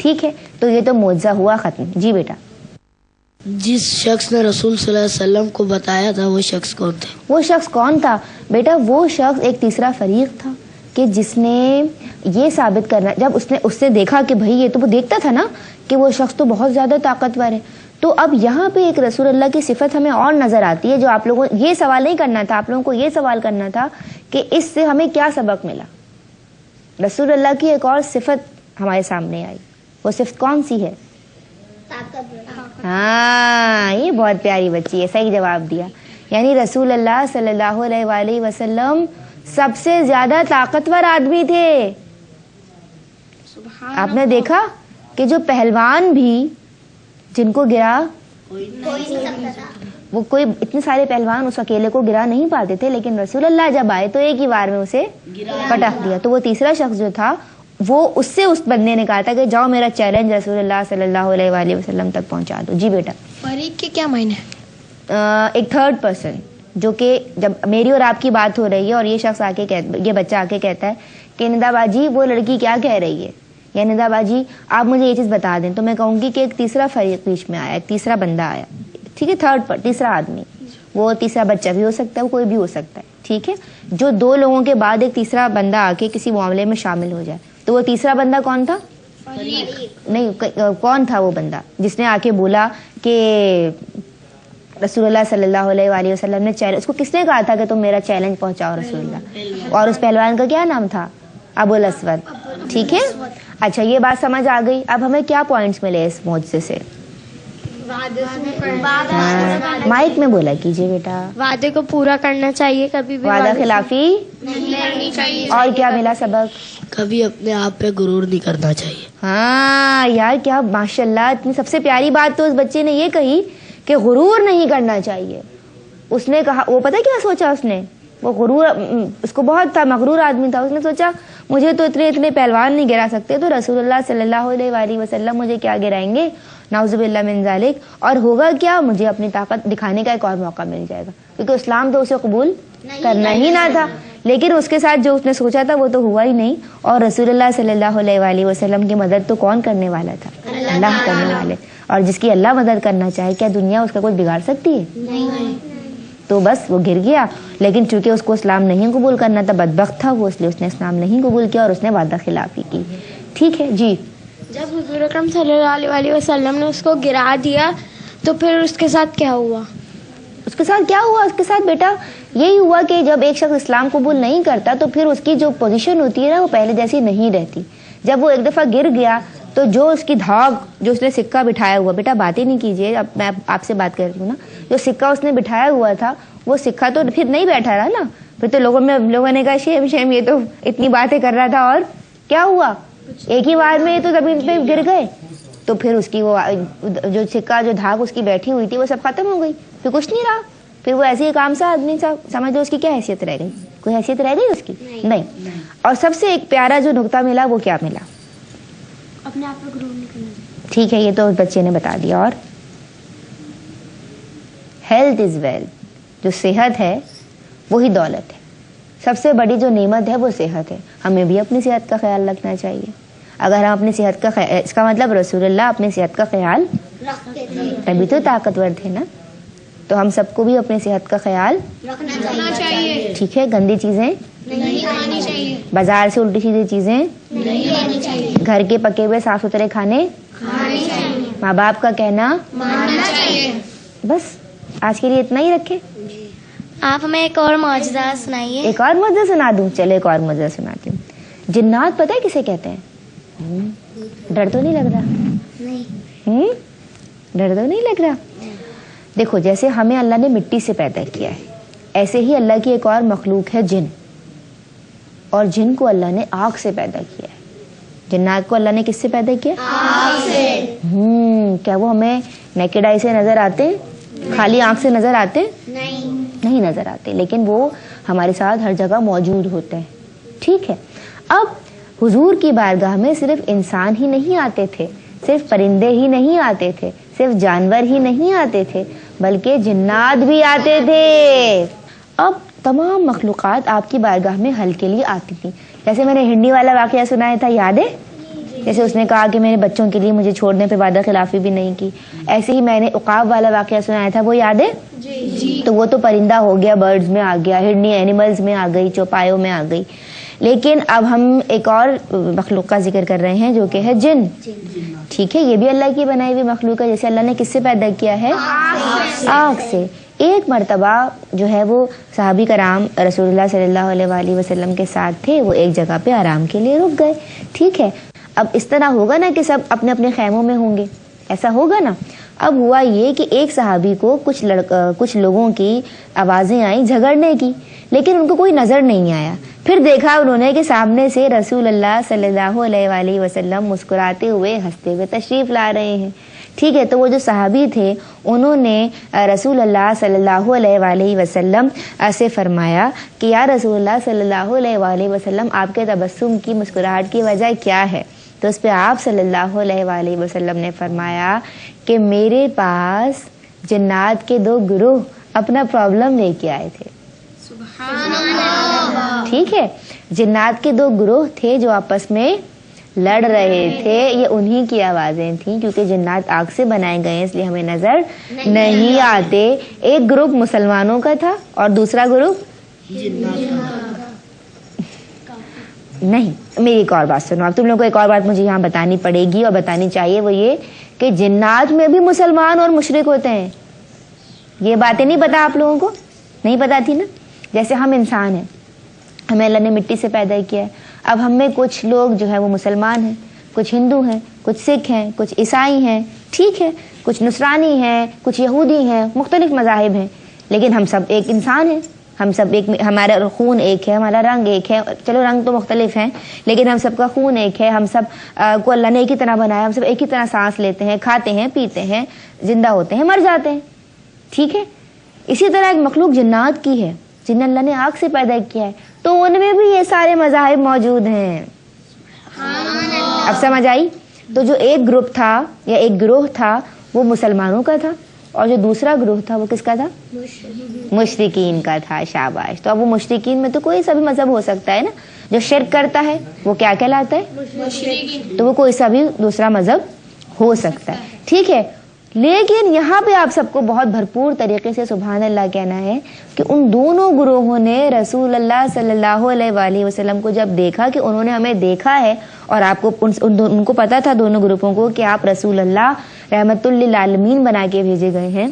ٹھیک ہے, تو یہ تو معجزہ ہوا ختم. جی بیٹا. جس شخص نے رسول صلی اللہ علیہ وسلم کو بتایا تھا وہ شخص کون تھا؟ وہ شخص کون تھا بیٹا؟ وہ شخص ایک تیسرا فریق تھا کہ جس نے یہ ثابت کرنا, جب اس نے دیکھا کہ بھائی یہ تو وہ دیکھتا تھا نا کہ وہ شخص تو بہت زیادہ طاقتور ہے, تو اب یہاں پہ ایک رسول اللہ کی صفت ہمیں اور نظر آتی ہے جو آپ لوگوں یہ سوال نہیں کرنا تھا, آپ لوگوں کو یہ سوال کرنا تھا کہ اس سے ہمیں کیا سبق ملا. رسول اللہ کی ایک اور صفت ہمارے سامنے آئی, وہ صفت کون سی ہے؟ ہاں, یہ بہت پیاری بچی ہے, صحیح جواب دیا. یعنی رسول اللہ صلی اللہ علیہ وآلہ وسلم سب سے زیادہ طاقتور آدمی تھے. آپ نے دیکھا کہ جو پہلوان بھی جن کو گرا, وہ کوئی اتنے سارے پہلوان اس اکیلے کو گرا نہیں پاتے تھے, لیکن رسول اللہ جب آئے تو ایک ہی بار میں اسے پٹخ دیا. تو وہ تیسرا شخص جو تھا وہ اس بندے نے کہا تھا کہ جاؤ میرا چیلنج رسول اللہ صلی اللہ علیہ وآلہ وسلم تک پہنچا دو. جی بیٹا. فریق کے کیا معنی ہے؟ ایک تھرڈ پرسن, جو کہ جب میری اور آپ کی بات ہو رہی ہے اور یہ شخص آ کے یہ بچہ آ کے کہتا ہے کہ ندا باجی وہ لڑکی کیا کہہ رہی ہے, یا ندا باجی آپ مجھے یہ چیز بتا دیں, تو میں کہوں گی کہ ایک تیسرا فریق بیچ میں آیا, ایک تیسرا بندہ آیا. ٹھیک ہے, تیسرا آدمی, وہ تیسرا بچہ بھی ہو سکتا ہے, وہ کوئی بھی ہو سکتا ہے. ٹھیک ہے, جو دو لوگوں کے بعد ایک تیسرا بندہ آ کے کسی معاملے میں شامل ہو جائے, تو وہ تیسرا بندہ کون تھا؟ نہیں, کون تھا وہ بندہ جس نے آ کے بولا کہ رسول اللہ صلی اللہ علیہ وآلہ وسلم نے اس کو کس نے کہا تھا کہ تم میرا چیلنج پہنچاؤ رسول اللہ, اور اس پہلوان کا کیا نام تھا؟ ابو الاسود. ٹھیک ہے, اچھا یہ بات سمجھ آ گئی. اب ہمیں کیا پوائنٹس ملے اس معجزے سے؟ مائک میں بولا کیجیے بیٹا. وعدے کو پورا کرنا چاہیے, کبھی بھی وعدہ خلافی نہیں کرنی چاہیے. اور کیا ملا سبق؟ کبھی اپنے آپ پہ غرور نہیں کرنا چاہیے. ہاں یار, کیا ماشاء اللہ, اتنی سب سے پیاری بات تو اس بچے نے یہ کہی کہ غرور نہیں کرنا چاہیے. اس نے کہا, وہ پتہ کیا سوچا اس نے, وہ غرور اس کو بہت تھا, مغرور آدمی تھا. اس نے سوچا مجھے تو اتنے پہلوان نہیں گرا سکتے, تو رسول اللہ صلی اللہ علیہ وآلہ وسلم مجھے کیا گرائیں گے, نعوذ باللہ من ذالک. اور ہوگا کیا, مجھے اپنی طاقت دکھانے کا ایک اور موقع مل جائے گا, کیونکہ اسلام تو اسے قبول کرنا ہی نہ تھا. لیکن اس کے ساتھ جو اس نے سوچا تھا وہ تو ہوا ہی نہیں. اور رسول اللہ صلی اللہ علیہ وآلہ وسلم کی مدد تو کون کرنے والا تھا؟ اللہ کرنے والے. اور جس کی اللہ مدد کرنا چاہے, کیا دنیا اس کا کچھ بگاڑ سکتی ہے؟ نہیں. تو بس وہ گر گیا, لیکن چونکہ اس کو اسلام نہیں قبول کرنا تھا, بدبخت تھا وہ, اس لیے اس نے اسلام نہیں قبول کیا اور اس نے وعدہ خلافی کی. ٹھیک ہے جی. جب حضور اکرم صلی اللہ علیہ وسلم نے اس کو گرا دیا تو پھر اس کے ساتھ کیا ہوا؟ اس کے ساتھ کیا ہوا؟ اس کے ساتھ بیٹا یہی ہوا کہ جب ایک شخص اسلام قبول نہیں کرتا تو پھر اس کی جو پوزیشن ہوتی ہے نا, وہ پہلے جیسی نہیں رہتی. جب وہ ایک دفعہ گر گیا تو جو اس کی دھاگ, جو اس نے سکہ بٹھایا ہوا, بیٹا باتیں نہیں کیجیے, اب میں آپ سے بات کر رہی ہوں نا, جو سکہ اس نے بٹھایا ہوا تھا وہ سکہ تو پھر نہیں بیٹھا رہا نا, پھر تو لوگوں نے کہا شیم یہ تو اتنی باتیں کر رہا تھا, اور کیا ہوا, ایک ہی بار میں تو زمین پہ گر گئے. تو پھر اس کی وہ جو سکہ, جو دھاگ اس کی بیٹھی ہوئی تھی, وہ سب ختم ہو گئی, پھر کچھ نہیں رہا. پھر وہ ایسے ہی کام سا آدمی سا, سمجھ لو اس کی کیا حیثیت رہ گئی؟ کوئی حیثیت رہ گئی اس کی؟ نہیں. اور سب سے ایک پیارا جو نقطہ ملا وہ کیا ملا؟ اپنے آپ کو غرور نہیں کرنا. ٹھیک ہے, یہ تو بچے نے بتا دیا. اور ہیلتھ از ویلتھ, جو صحت ہے وہی دولت ہے. سب سے بڑی جو نعمت ہے وہ صحت ہے. ہمیں بھی اپنی صحت کا خیال رکھنا چاہیے. اگر ہم اپنی صحت کا خیال, اس کا مطلب رسول اللہ اپنی صحت کا خیال رکھتے تھے, تبھی تو طاقتور تھے نا. تو ہم سب کو بھی اپنی صحت کا خیال رکھنا چاہیے. ٹھیک ہے, گندی چیزیں نہیں کھانی چاہیے, بازار سے الٹی سیدھی چیزیں نہیں کھانی چاہیے, گھر کے پکے ہوئے صاف ستھرے کھانے کھانی چاہیے, ماں باپ کا کہنا ماننا چاہیے. بس آج کے لیے اتنا ہی رکھے. آپ ہمیں ایک اور معجزہ سنائیے. ایک اور معجزہ سنا دوں؟ چلے ایک اور معجزہ سناتی ہوں. جنات پتہ ہے کسے کہتے ہیں؟ ڈر تو نہیں لگ رہا؟ نہیں. ڈر تو نہیں لگ رہا. دیکھو, جیسے ہمیں اللہ نے مٹی سے پیدا کیا ہے, ایسے ہی اللہ کی ایک اور مخلوق ہے جن, اور جن کو اللہ نے آگ سے پیدا کیا ہے. جنات کو اللہ نے کس سے پیدا کیا؟ آگ سے. کیا وہ ہمیں نیکڈ آئی سے نظر آتے ہیں؟ خالی آنکھ سے نظر آتے ہیں؟ نہیں نظر آتے, لیکن وہ ہمارے ساتھ ہر جگہ موجود ہوتے ہیں. ٹھیک ہے, اب حضور کی بارگاہ میں صرف انسان ہی نہیں آتے تھے, صرف پرندے ہی نہیں آتے تھے, صرف جانور ہی نہیں آتے تھے, بلکہ جنات بھی آتے تھے. اب تمام مخلوقات آپ کی بارگاہ میں حل کے لیے آتی تھی. جیسے میں نے ہنڈی والا واقعہ سنایا تھا, یاد ہے؟ جیسے اس نے کہا کہ میں نے بچوں کے لیے مجھے چھوڑنے پہ وعدہ خلافی بھی نہیں کی، ایسے ہی میں نے عقاب والا واقعہ سنایا تھا، وہ یاد ہے؟ تو وہ تو پرندہ ہو گیا، برڈز میں آ گیا، ہڈنی اینیملز میں آ گئی، چوپایوں میں آ گئی. لیکن اب ہم ایک اور مخلوق کا ذکر کر رہے ہیں جو کہ ہے جن. ٹھیک ہے، یہ بھی اللہ کی بنائی ہوئی مخلوق ہے. جیسے اللہ نے کس سے پیدا کیا ہے؟ آگ سے. ایک مرتبہ جو ہے وہ صحابی کرام رسول اللہ صلی اللہ علیہ وآلہ وسلم کے ساتھ تھے، وہ ایک جگہ پہ آرام کے لیے رک گئے. ٹھیک ہے، اب اس طرح ہوگا نا کہ سب اپنے اپنے خیموں میں ہوں گے، ایسا ہوگا نا. اب ہوا یہ کہ ایک صحابی کو کچھ لوگوں کی آوازیں آئیں جھگڑنے کی، لیکن ان کو کوئی نظر نہیں آیا. پھر دیکھا انہوں نے کہ سامنے سے رسول اللہ صلی اللہ علیہ وآلہ وسلم مسکراتے ہوئے ہنستے ہوئے تشریف لا رہے ہیں. ٹھیک ہے، تو وہ جو صحابی تھے انہوں نے رسول اللہ صلی اللہ علیہ وآلہ وسلم سے فرمایا کہ یا رسول اللہ صلی اللہ علیہ وآلہ وسلم، آپ کے تبسم کی مسکراہٹ کی وجہ کیا ہے؟ تو اس پہ آپ صلی اللہ علیہ وآلہ وسلم نے فرمایا کہ میرے پاس جنات کے 2 گروہ اپنا پرابلم لے کے آئے تھے. ٹھیک ہے، جنات کے 2 گروہ تھے جو آپس میں لڑ رہے تھے. یہ انہی کی آوازیں تھیں، کیونکہ جنات آگ سے بنائے گئے ہیں اس لیے ہمیں نظر نہیں آتے. ایک گروپ مسلمانوں کا تھا اور دوسرا گروپ نہیں. میری ایک اور بات سنو، اب تم لوگوں کو ایک اور بات مجھے یہاں بتانی پڑے گی اور بتانی چاہیے، وہ یہ کہ جنات میں بھی مسلمان اور مشرک ہوتے ہیں. یہ باتیں نہیں پتا آپ لوگوں کو؟ نہیں پتا تھی نا. جیسے ہم انسان ہیں، ہمیں اللہ نے مٹی سے پیدا کیا ہے. اب ہم میں کچھ لوگ جو ہے وہ مسلمان ہیں، کچھ ہندو ہیں، کچھ سکھ ہیں، کچھ عیسائی ہیں. ٹھیک ہے، کچھ نصرانی ہیں، کچھ یہودی ہیں، مختلف مذاہب ہیں، لیکن ہم سب ایک انسان ہیں. ہم سب ایک، ہمارا خون ایک ہے، ہمارا رنگ ایک ہے. چلو رنگ تو مختلف ہیں لیکن ہم سب کا خون ایک ہے. ہم سب کو اللہ نے ایک ہی طرح بنایا. ہم سب ایک ہی طرح سانس لیتے ہیں، کھاتے ہیں، پیتے ہیں، زندہ ہوتے ہیں، مر جاتے ہیں. ٹھیک ہے، اسی طرح ایک مخلوق جنات کی ہے جنہیں اللہ نے آگ سے پیدا کیا ہے، تو ان میں بھی یہ سارے مذاہب موجود ہیں. اب سمجھ آئی؟ تو جو ایک گروپ تھا یا ایک گروہ تھا وہ مسلمانوں کا تھا، اور جو دوسرا گروہ تھا وہ کس کا تھا؟ مشرکین کا تھا. شاباش. تو اب وہ مشرکین میں تو کوئی سا بھی مذہب ہو سکتا ہے نا. جو شرک کرتا ہے وہ کیا کہلاتا ہے؟ تو وہ کوئی سا بھی دوسرا مذہب ہو سکتا ہے. ٹھیک ہے، لیکن یہاں پہ آپ سب کو بہت بھرپور طریقے سے سبحان اللہ کہنا ہے کہ ان دونوں گروہوں نے رسول اللہ صلی اللہ علیہ وآلہ وسلم کو جب دیکھا کہ انہوں نے ہمیں دیکھا ہے، اور آپ کو ان کو پتا تھا دونوں گروپوں کو کہ آپ رسول اللہ رحمت للعالمین بنا کے بھیجے گئے ہیں،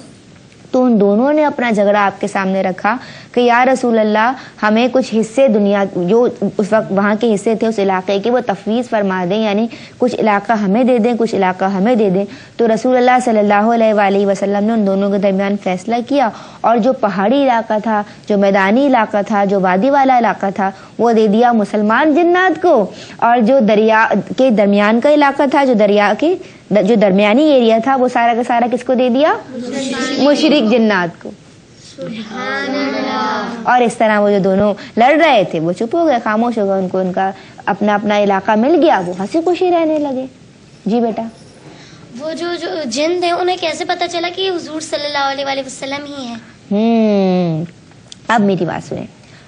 تو ان دونوں نے اپنا جھگڑا آپ کے سامنے رکھا کہ یا رسول اللہ ہمیں کچھ حصے دنیا جو اس وقت وہاں کے حصے تھے اس علاقے کے وہ تفویض فرما دیں، یعنی کچھ علاقہ ہمیں دے دیں، کچھ علاقہ ہمیں دے دیں. تو رسول اللہ صلی اللہ علیہ وآلہ وسلم نے ان دونوں کے درمیان فیصلہ کیا، اور جو پہاڑی علاقہ تھا، جو میدانی علاقہ تھا، جو وادی والا علاقہ تھا، وہ دے دیا مسلمان جنات کو، اور جو دریا کے درمیان کا علاقہ تھا، جو دریا کے جو درمیانی ایریا تھا، وہ سارا کا سارا کس کو دے دیا؟ مشرک جنات کو. اور اس طرح وہ جو دونوں لڑ رہے تھے وہ چپ ہو گئے، خاموش ہو گئے. ان کو ان کا اپنا اپنا علاقہ مل گیا، وہ ہنسی خوشی رہنے لگے. جی بیٹا. وہ جو جن تھے انہیں کیسے پتا چلا کہ یہ حضور صلی اللہ علیہ وآلہ وسلم ہی ہیں؟ اب میری بات سنیں.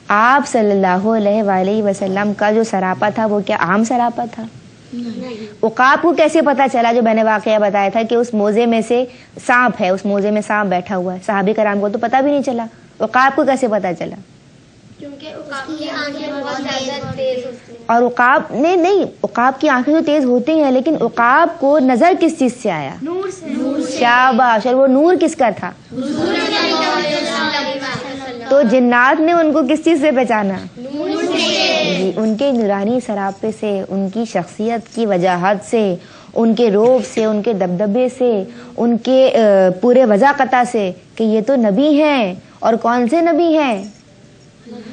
آپ صلی اللہ علیہ وآلہ وسلم کا جو سراپا تھا وہ کیا عام سراپا تھا؟ عقاب کو کیسے پتا چلا جو میں نے واقعہ بتایا تھا کہ اس موزے میں سے سانپ ہے، اس موزے میں سانپ بیٹھا ہوا ہے؟ صحابی کرام کو تو پتا بھی نہیں چلا. عقاب کو کیسے پتا چلا؟ اور عقاب نہیں، عقاب کی آنکھیں تو تیز ہوتی ہیں، لیکن عقاب کو نظر کس چیز سے آیا؟ نور سے. شاباش. اور وہ نور کس کا تھا؟ تو جنات نے ان کو کس چیز سے پہچانا؟ ان کے نورانی سراپے سے، ان کی شخصیت کی وجاہت سے، ان کے روب سے، ان کے دبدبے سے، ان کے پورے وضاقتہ سے کہ یہ تو نبی ہیں. اور کون سے نبی ہیں؟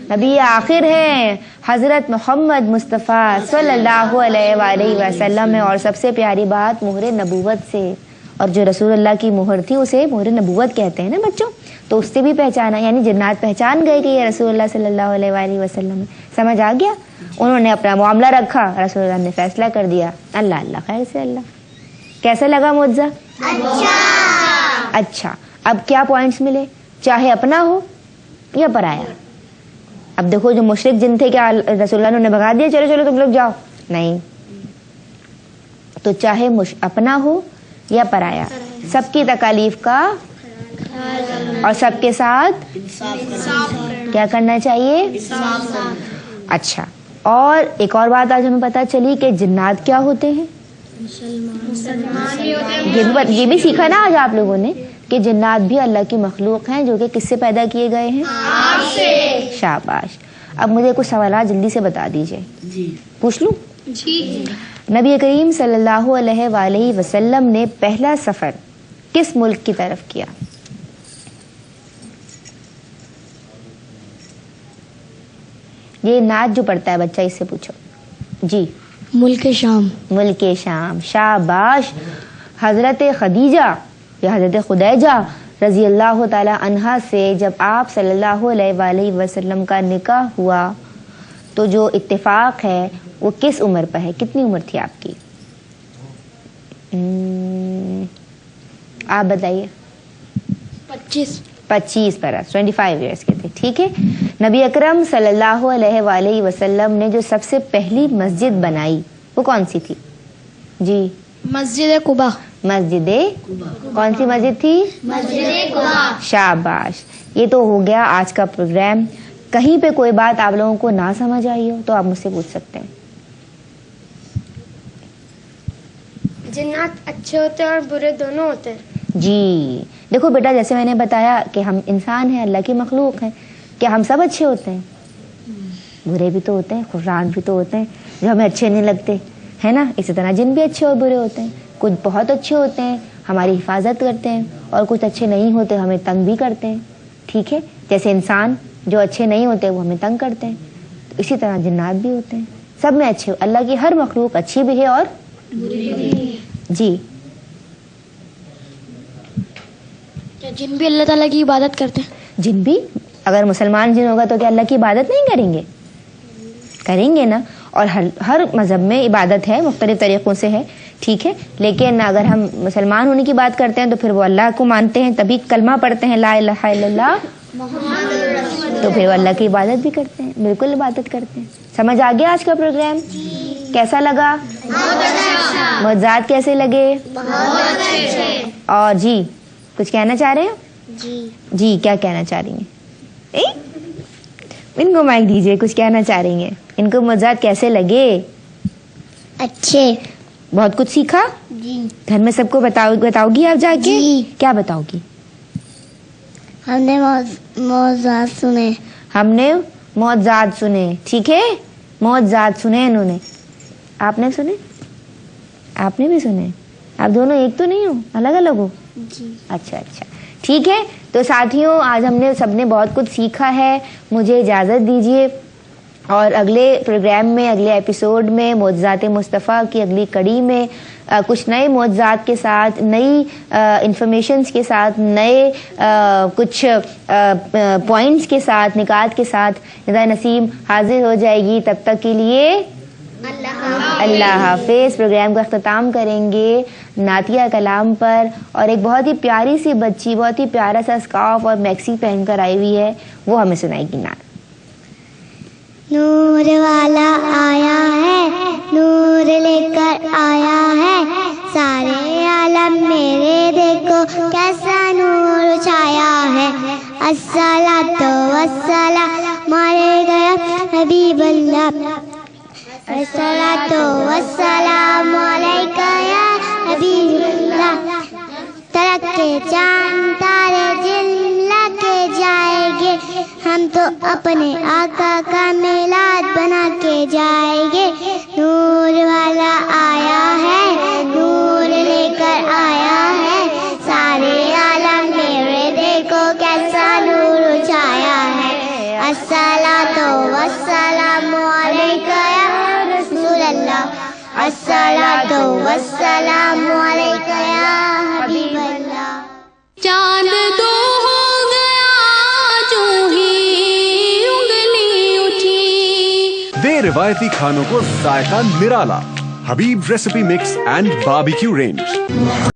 نبی آخر ہیں، حضرت محمد مصطفیٰ صلی اللہ علیہ وآلہ وسلم ہے. اور سب سے پیاری بات مہر نبوت سے، اور جو رسول اللہ کی مہر تھی اسے مہر نبوت کہتے ہیں نا بچوں. تو اس سے بھی پہچانا، یعنی جنات پہچان گئے کہ یہ رسول اللہ صلی اللہ علیہ وآلہ وسلم ہے. سمجھ آ گیا؟ انہوں نے اپنا معاملہ رکھا، رسول اللہ نے فیصلہ کر دیا. اللہ اللہ خیر سے اللہ. کیسا لگا معجزہ؟ اچھا. اب کیا پوائنٹس ملے؟ چاہے اپنا ہو یا پرایا. اب دیکھو جو مشرک جن تھے کیا رسول اللہ نے بھگا دیا چلو چلو تم لوگ جاؤ؟ نہیں. تو چاہے اپنا ہو یا پرایا، سب کی تکالیف کا اور سب کے ساتھ کیا کرنا چاہیے؟ اچھا، اور ایک اور بات آج ہمیں پتہ چلی کہ جنات کیا ہوتے ہیں، یہ بھی سیکھا نا آج آپ لوگوں نے کہ جنات بھی اللہ کی مخلوق ہیں جو کہ کس سے پیدا کیے گئے ہیں؟ آپ سے۔ شاباش۔ اب مجھے کچھ سوالات جلدی سے بتا دیجئے، پوچھ لوں؟ جی۔ نبی کریم صلی اللہ علیہ وآلہ وسلم نے پہلا سفر کس ملک کی طرف کیا؟ یہ نعت جو پڑھتا ہے بچہ، اس سے پوچھو۔ جی، ملک شام۔ ملک شام، شاباش۔ حضرت خدیجہ یا حضرت خدیجہ رضی اللہ تعالی عنہا سے جب آپ صلی اللہ علیہ وآلہ وسلم کا نکاح ہوا تو جو اتفاق ہے وہ کس عمر پر ہے؟ کتنی عمر تھی آپ کی؟ آپ بتائیے۔ 25 برس، 25 ایئرس کے تھے، ٹھیک ہے۔ نبی اکرم صلی اللہ علیہ وآلہ وسلم نے جو سب سے پہلی مسجد بنائی وہ کون سی تھی؟ جی، مسجد قباء۔ مسجد کون سی مسجد تھی؟ مسجد قباء۔ شاباش۔ یہ تو ہو گیا آج کا پروگرام۔ کہیں پہ کوئی بات آپ لوگوں کو نہ سمجھ آئی ہو تو آپ مجھ سے پوچھ سکتے ہیں۔ جنات اچھے ہوتے ہیں اور برے دونوں ہوتے ہیں۔ جی دیکھو بیٹا، جیسے میں نے بتایا کہ ہم انسان ہیں، اللہ کی مخلوق ہیں، کیا ہم سب اچھے ہوتے ہیں؟ برے بھی تو ہوتے ہیں، خوشران بھی تو ہوتے ہیں جو ہمیں اچھے نہیں لگتے، ہے نا؟ اسی طرح جن بھی اچھے اور برے ہوتے ہیں، کچھ بہت اچھے ہوتے ہیں ہماری حفاظت کرتے ہیں، اور کچھ اچھے نہیں ہوتے ہمیں تنگ بھی کرتے ہیں، ٹھیک ہے؟ جیسے انسان جو اچھے نہیں ہوتے وہ ہمیں تنگ کرتے ہیں، تو اسی طرح جنات بھی ہوتے ہیں، سب میں اچھے، اللہ کی ہر مخلوق اچھی بھی ہے اور بری بھی۔ جی، جن بھی اللہ تعالیٰ کی عبادت کرتے ہیں؟ جن بھی، اگر مسلمان جن ہوگا تو کیا اللہ کی عبادت نہیں کریں گے؟ کریں گے نا۔ اور ہر مذہب میں عبادت ہے، مختلف طریقوں سے ہے، ٹھیک ہے؟ لیکن اگر ہم مسلمان ہونے کی بات کرتے ہیں تو پھر وہ اللہ کو مانتے ہیں، تبھی کلمہ پڑھتے ہیں لا الہ الا اللہ، تو پھر وہ اللہ کی عبادت بھی کرتے ہیں، بالکل عبادت کرتے ہیں۔ سمجھ آ گیا آج کا پروگرام؟ کیسا لگا؟ معجزات کیسے لگے؟ اور جی کچھ کہنا چاہ رہے ہیں؟ جی کیا کہنا چاہ رہی ہیں؟ ان کو مائک دیجئے، کچھ کہنا چاہ رہی ہیں؟ ان کو معجزات کیسے لگے؟ اچھے۔ بہت کچھ سیکھا؟ جی۔ گھر میں سب کو بتاؤ گی آپ جا کے؟ جی۔ کیا بتاؤ گی؟ ہم نے معجزات سنے۔ ہم نے معجزات سنے، ٹھیک ہے؟ معجزات سنے انہوں نے، آپ نے سنے؟ آپ نے بھی سنے؟ آپ دونوں ایک تو نہیں ہو، الگ الگ ہو؟ جی۔ اچھا اچھا، ٹھیک ہے۔ تو ساتھیوں، آج ہم نے سب نے بہت کچھ سیکھا ہے، مجھے اجازت دیجیے، اور اگلے پروگرام میں، اگلے ایپیسوڈ میں، معجزات مصطفیٰ کی اگلی کڑی میں کچھ نئے معجزات کے ساتھ، نئی انفارمیشنز کے ساتھ، نئے کچھ پوائنٹس کے ساتھ، نکات کے ساتھ ندا نسیم حاضر ہو جائے گی۔ تب تک کے لیے اللہ حافظ۔ پروگرام کا اختتام کریں گے نعتیہ کلام پر، اور ایک بہت ہی پیاری سی بچی بہت ہی پیارا سا اسکارف اور میکسی پہن کر آئی ہوئی ہے، وہ ہمیں سنائے گی نعت۔ نور والا آیا ہے، نور لے کر آیا ہے، سارے عالم میرے دیکھو کیسا نور چھایا ہے۔ الصلاۃ والسلام علیک حبیب اللہ، الصلاۃ والسلام علیک یا حبیب اللہ۔ ترک کے چاند تارے جن لگے جائیں گے، ہم تو اپنے آقا کا میلاد بنا کے جائیں گے۔ نور والا آیا ہے، نور لے کر آیا ہے، سارے عالم میرے دیکھو کیسا نور چھایا ہے۔ الصلاۃ والسلام علیک یا رسول اللہ، الصلاۃ والسلام علیک یا حبیب اللہ۔ چاند دو ہو گیا جو ہی انگلی اٹھی، دے روایتی کھانوں کو ذائقہ نرالا۔ Habib recipe mix and barbecue range.